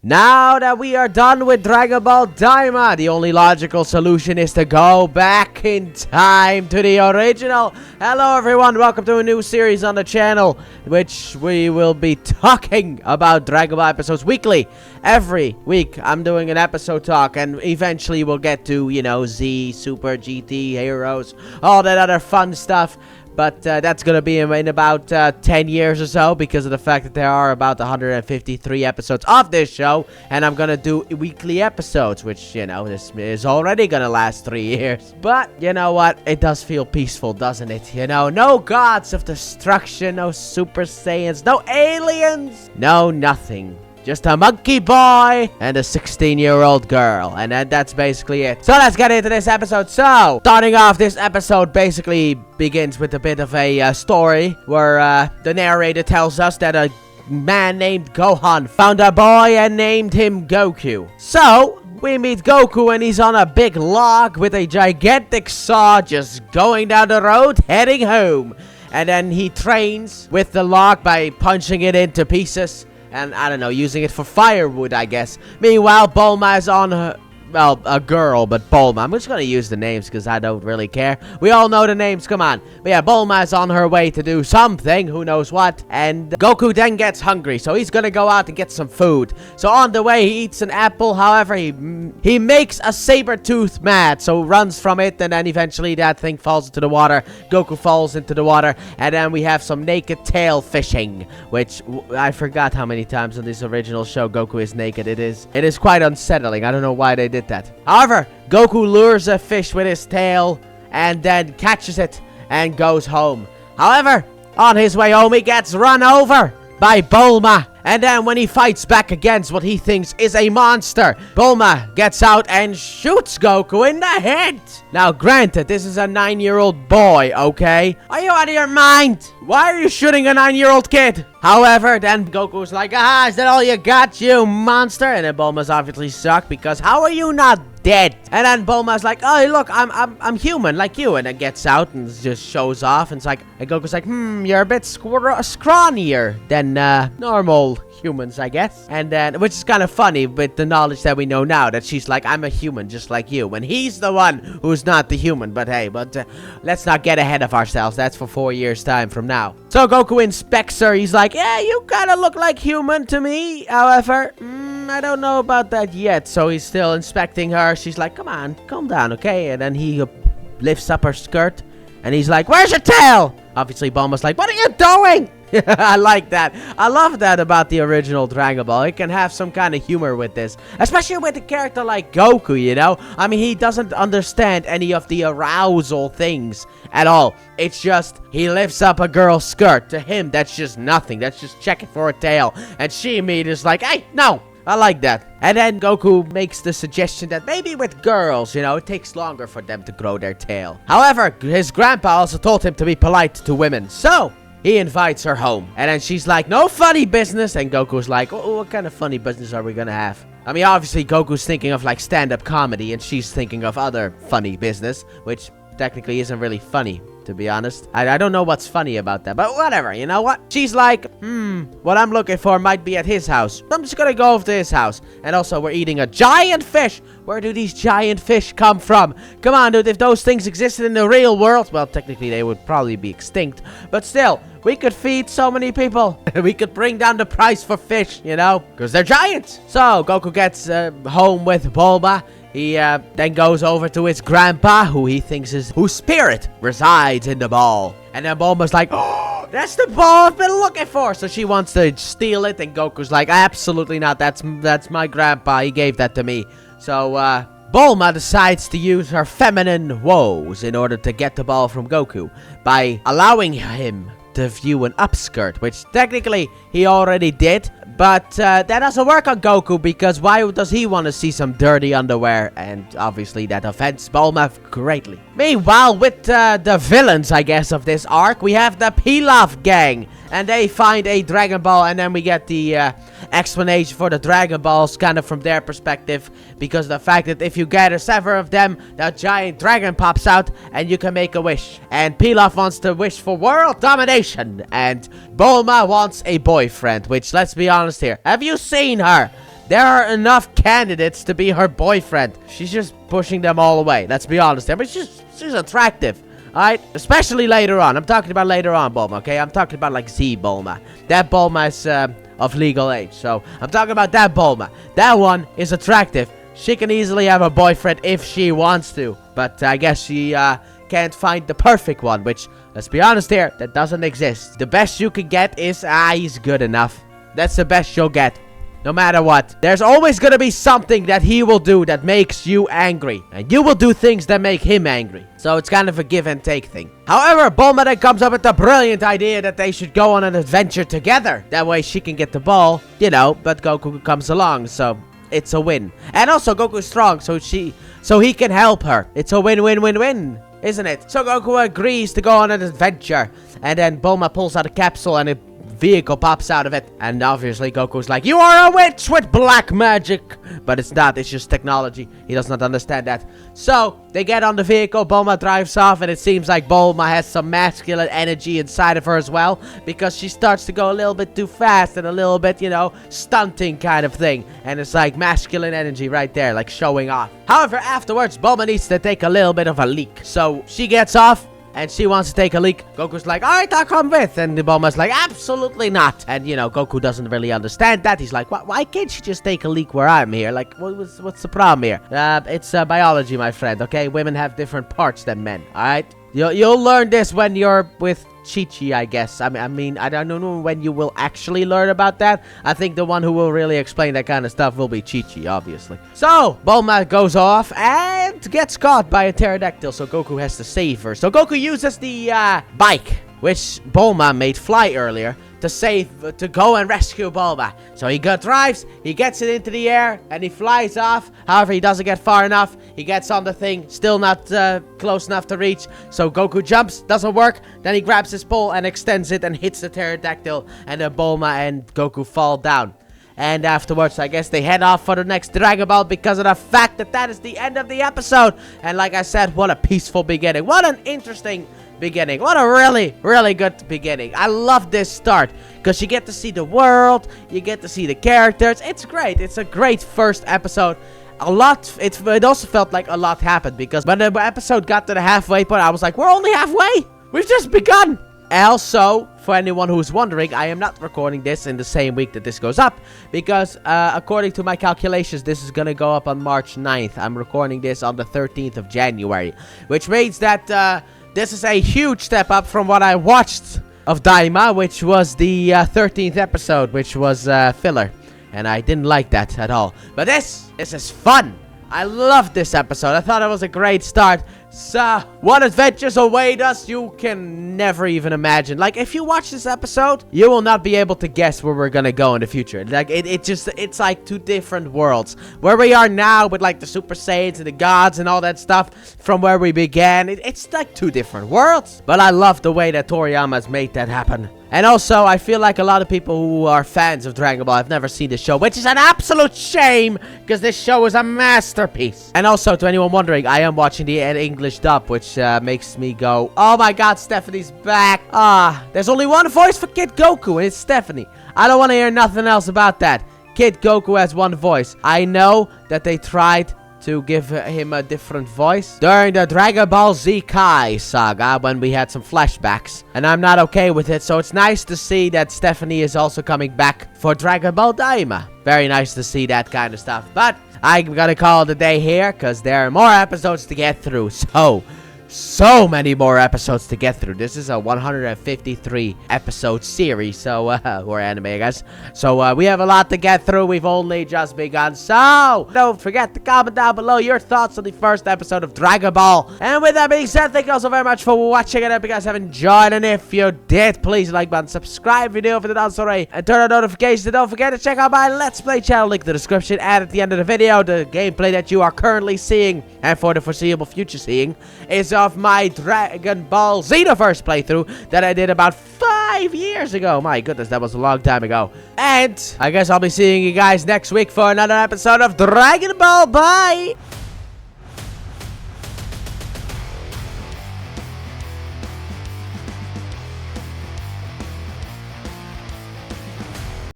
Now that we are done with Dragon Ball Daima, the only logical solution is to go back in time to the original. Hello everyone, welcome to a new series on the channel, which we will be talking about Dragon Ball episodes weekly. Every week I'm doing an episode talk, and eventually we'll get to, you know, Z, Super, GT, Heroes, all that other fun stuff. But that's going to be in about 10 years or so, because of the fact that there are about 153 episodes of this show. And I'm going to do weekly episodes, which, you know, this is already going to last 3 years. But, you know what? It does feel peaceful, doesn't it? You know, no gods of destruction, no Super Saiyans, no aliens, no nothing. Just a monkey boy and a 16-year-old girl. And that's basically it. So let's get into this episode. So, starting off, this episode basically begins with a bit of a story where the narrator tells us that a man named Gohan found a boy and named him Goku. So, we meet Goku and he's on a big log with a gigantic saw just going down the road heading home. And then he trains with the log by punching it into pieces. And, I don't know, using it for firewood, I guess. Meanwhile, Bulma is on her... Well, a girl, but Bulma. I'm just gonna use the names because I don't really care. We all know the names, come on. But yeah, Bulma is on her way to do something, who knows what. And Goku then gets hungry, so he's gonna go out and get some food. So on the way, he eats an apple. However, he makes a saber tooth mad, so runs from it. And then eventually that thing falls into the water. Goku falls into the water. And then we have some naked tail fishing, which I forgot how many times in this original show Goku is naked. It is quite unsettling. I don't know why they did that. However, Goku lures a fish with his tail and then catches it and goes home. However, on his way home, he gets run over by Bulma. And then when he fights back against what he thinks is a monster, Bulma gets out and shoots Goku in the head. Now, granted, this is a 9-year-old boy, okay? Are you out of your mind? Why are you shooting a 9-year-old kid? However, then Goku's like, is that all you got, you monster? And then Bulma's obviously shocked because how are you not dead? And then Bulma's like, oh, look, I'm human like you. And then gets out and just shows off. And it's like, and Goku's like, you're a bit scrawnier than normal humans, I guess. And then, which is kind of funny with the knowledge that we know now, that she's like, I'm a human just like you, and he's the one who's not the human. But hey, let's not get ahead of ourselves. That's for 4 years time from now. So Goku inspects her. He's like, yeah, you kind of look like human to me. However, I don't know about that yet. So he's still inspecting her. She's like, come on, calm down, okay? And then he lifts up her skirt and he's like, where's your tail? Obviously Bulma's like, what are you doing? I like that. I love that about the original Dragon Ball. It can have some kind of humor with this. Especially with a character like Goku, you know? I mean, he doesn't understand any of the arousal things at all. It's just, he lifts up a girl's skirt. To him, that's just nothing. That's just checking for a tail. And she immediately is like, hey, no. I like that. And then Goku makes the suggestion that maybe with girls, you know, it takes longer for them to grow their tail. However, his grandpa also told him to be polite to women. So he invites her home. And then she's like, no funny business. And Goku's like, oh, what kind of funny business are we gonna have? I mean, obviously, Goku's thinking of like stand-up comedy. And she's thinking of other funny business, which technically isn't really funny, to be honest. I don't know what's funny about that, but whatever, you know what? She's like, what I'm looking for might be at his house. I'm just gonna go over to his house. And also, we're eating a giant fish. Where do these giant fish come from? Come on, dude, if those things existed in the real world, well, technically they would probably be extinct. But still, we could feed so many people. We could bring down the price for fish, you know? Because they're giant. So, Goku gets home with Bulma. He then goes over to his grandpa, who he thinks is whose spirit resides in the ball. And then Bulma's like, oh, that's the ball I've been looking for. So she wants to steal it, and Goku's like, absolutely not. That's my grandpa. He gave that to me. So Bulma decides to use her feminine woes in order to get the ball from Goku by allowing him to view an upskirt, which technically he already did. But that doesn't work on Goku, because why does he want to see some dirty underwear? And obviously that offends Bulma greatly. Meanwhile, with the villains, I guess, of this arc, we have the Pilaf gang. And they find a Dragon Ball, and then we get the explanation for the Dragon Balls kind of from their perspective. Because the fact that if you gather 7 of them, the giant dragon pops out and you can make a wish. And Pilaf wants to wish for world domination. And Bulma wants a boyfriend, which, let's be honest here, have you seen her? There are enough candidates to be her boyfriend. She's just pushing them all away. Let's be honest. But she's attractive. Alright? Especially later on. I'm talking about later on, Bulma, okay? I'm talking about like Z Bulma. That Bulma is of legal age. So, I'm talking about that Bulma. That one is attractive. She can easily have a boyfriend if she wants to. But I guess she can't find the perfect one. Which, let's be honest here, that doesn't exist. The best you can get is, he's good enough. That's the best you'll get. No matter what. There's always gonna be something that he will do that makes you angry. And you will do things that make him angry. So it's kind of a give and take thing. However, Bulma then comes up with the brilliant idea that they should go on an adventure together. That way she can get the ball, you know, but Goku comes along, so it's a win. And also Goku's strong, so he can help her. It's a win-win-win-win, isn't it? So Goku agrees to go on an adventure. And then Bulma pulls out a capsule and a vehicle pops out of it, and obviously Goku's like, you are a witch with black magic, but it's not, it's just technology. He does not understand that. So they get on the vehicle, Bulma drives off, and it seems like Bulma has some masculine energy inside of her as well, because she starts to go a little bit too fast and a little bit, you know, stunting kind of thing, and it's like masculine energy right there, like showing off. However, afterwards Bulma needs to take a little bit of a leak, so she gets off and she wants to take a leak. Goku's like, alright, I'll come with. And the Bulma's like, absolutely not. And, you know, Goku doesn't really understand that. He's like, why can't she just take a leak where I'm here? Like, what's the problem here? It's biology, my friend, okay? Women have different parts than men, alright? You'll learn this when you're with Chi-Chi, I guess. I mean, I don't know when you will actually learn about that. I think the one who will really explain that kind of stuff will be Chi-Chi, obviously. So, Bulma goes off and gets caught by a pterodactyl, so Goku has to save her. So Goku uses the bike, which Bulma made fly earlier, to go and rescue Bulma. So he drives, he gets it into the air, and he flies off. However, he doesn't get far enough. He gets on the thing, still not close enough to reach. So Goku jumps, doesn't work. Then he grabs his pole and extends it and hits the pterodactyl. And then Bulma and Goku fall down. And afterwards, I guess they head off for the next Dragon Ball because of the fact that that is the end of the episode. And like I said, what a peaceful beginning. What an interesting beginning. What a really, really good beginning. I love this start because you get to see the world, you get to see the characters. It's great. It's a great first episode. It also felt like a lot happened because when the episode got to the halfway point, I was like, we're only halfway. We've just begun. Also, for anyone who's wondering, I am not recording this in the same week that this goes up because according to my calculations, this is gonna go up on March 9th. I'm recording this on the 13th of January, which means that this is a huge step up from what I watched of Daima, which was the 13th episode, which was filler. And I didn't like that at all. But this is fun. I loved this episode. I thought it was a great start. So, what adventures await us, you can never even imagine. Like, if you watch this episode, you will not be able to guess where we're gonna go in the future. Like, it's like two different worlds. Where we are now with, like, the Super Saiyans and the gods and all that stuff from where we began. It's like two different worlds. But I love the way that Toriyama's made that happen. And also, I feel like a lot of people who are fans of Dragon Ball have never seen this show, which is an absolute shame, because this show is a masterpiece. And also, to anyone wondering, I am watching the English dub, which makes me go, oh my god, Stephanie's back. There's only one voice for Kid Goku, and it's Stephanie. I don't want to hear nothing else about that. Kid Goku has one voice. I know that they tried to give him a different voice during the Dragon Ball Z Kai saga when we had some flashbacks, and I'm not okay with it. So it's nice to see that Stephanie is also coming back for Dragon Ball Daima. Very nice to see that kind of stuff. But I'm gonna call it a day here because there are more episodes to get through. So many more episodes to get through. This is a 153 episode series, so or anime, I guess. So we have a lot to get through. We've only just begun. So don't forget to comment down below your thoughts on the first episode of Dragon Ball. And with that being said, thank you all so very much for watching it. I hope you guys have enjoyed, and if you did, please like button, subscribe if you're not already, and turn on notifications. And don't forget to check out my Let's Play channel, link in the description, and at the end of the video, the gameplay that you are currently seeing and for the foreseeable future seeing is of my Dragon Ball Xenoverse playthrough that I did about 5 years ago. My goodness, that was a long time ago. And I guess I'll be seeing you guys next week for another episode of Dragon Ball. Bye!